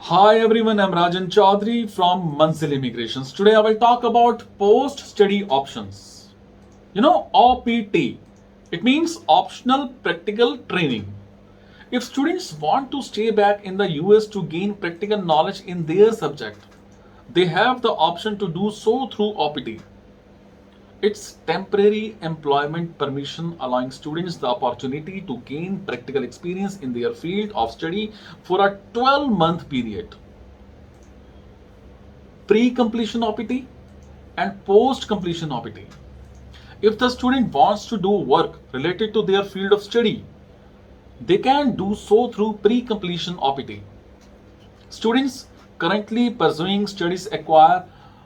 Hi everyone, I'm Rajan Chaudhary from Manzil Immigrations. Today I will talk about post-study options. OPT. It means optional practical training. If students want to stay back in the US to gain practical knowledge in their subject, they have the option to do so through OPT. It's temporary employment permission allowing students the opportunity to gain practical experience in their field of study for a 12-month period. Pre-completion OPT and post-completion OPT. If the student wants to do work related to their field of study, they can do so through pre-completion OPT. Students currently pursuing studies acquire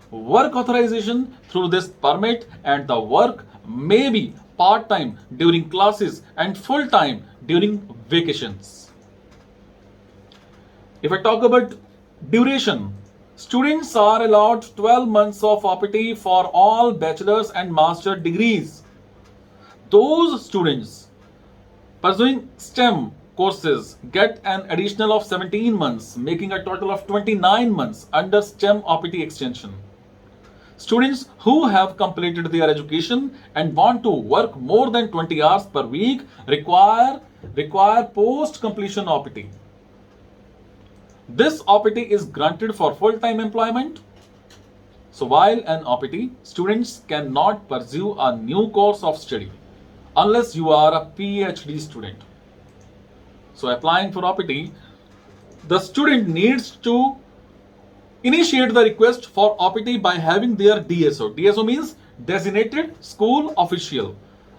work authorization through this permit, and the work may be part-time during classes and full-time during vacations. If I talk about duration, students are allowed 12 months of OPT for all bachelor's and master degrees. Those students pursuing STEM courses get an additional of 17 months, making a total of 29 months under STEM OPT extension. Students who have completed their education and want to work more than 20 hours per week require post completion OPT. This OPT is granted for full-time employment. So while an OPT, students cannot pursue a new course of study unless you are a PhD student. So applying for OPT, the student needs to initiate the request for OPT by having their DSO. DSO means designated school official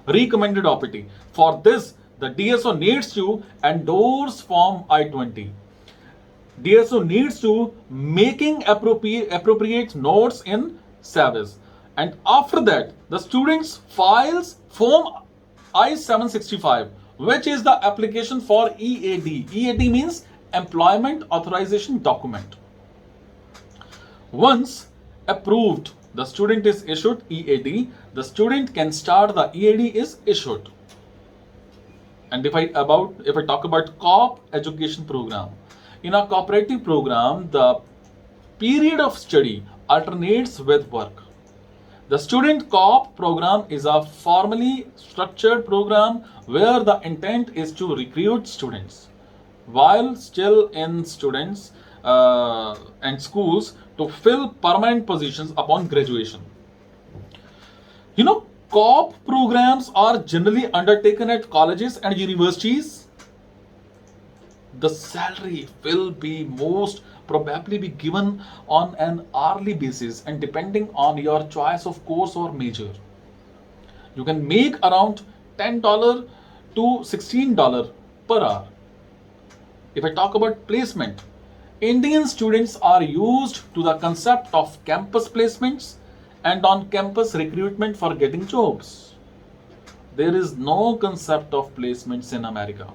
recommended OPT. For this, the DSO needs to endorse Form I-20. DSO needs to making appropriate notes in Savvis. And after that, the students files Form I-765, which is the application for EAD. EAD means Employment Authorization Document. Once approved, the student is issued EAD. The student can start the EAD is issued. And if I talk about COP education program, in a cooperative program, the period of study alternates with work. The student COP program is a formally structured program where the intent is to recruit students while still in students and schools to fill permanent positions upon graduation. COP programs are generally undertaken at colleges and universities. The salary will be most probably be given on an hourly basis and depending on your choice of course or major. You can make around $10 to $16 per hour. If I talk about placement, Indian students are used to the concept of campus placements and on-campus recruitment for getting jobs. There is no concept of placements in America.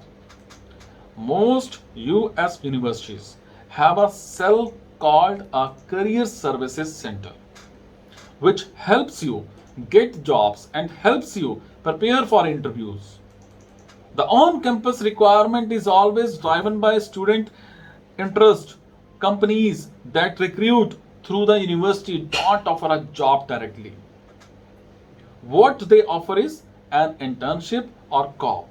Most US universities have a cell called a Career Services Center, which helps you get jobs and helps you prepare for interviews. The on-campus requirement is always driven by student interest. Companies that recruit through the university don't offer a job directly. What they offer is an internship or COP.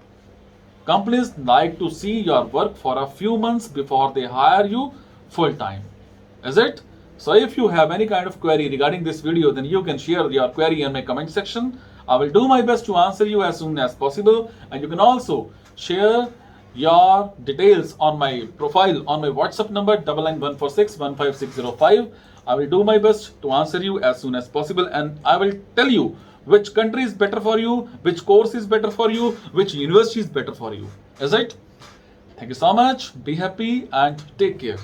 Companies like to see your work for a few months before they hire you full time. Is it? So if you have any kind of query regarding this video, then you can share your query in my comment section. I will do my best to answer you as soon as possible, and you can also share your details on my profile on my WhatsApp number 9914615605. I will do my best to answer you as soon as possible, and I will tell you which country is better for you, which course is better for you, which university is better for you. Is it? Thank you so much. Be happy and take care.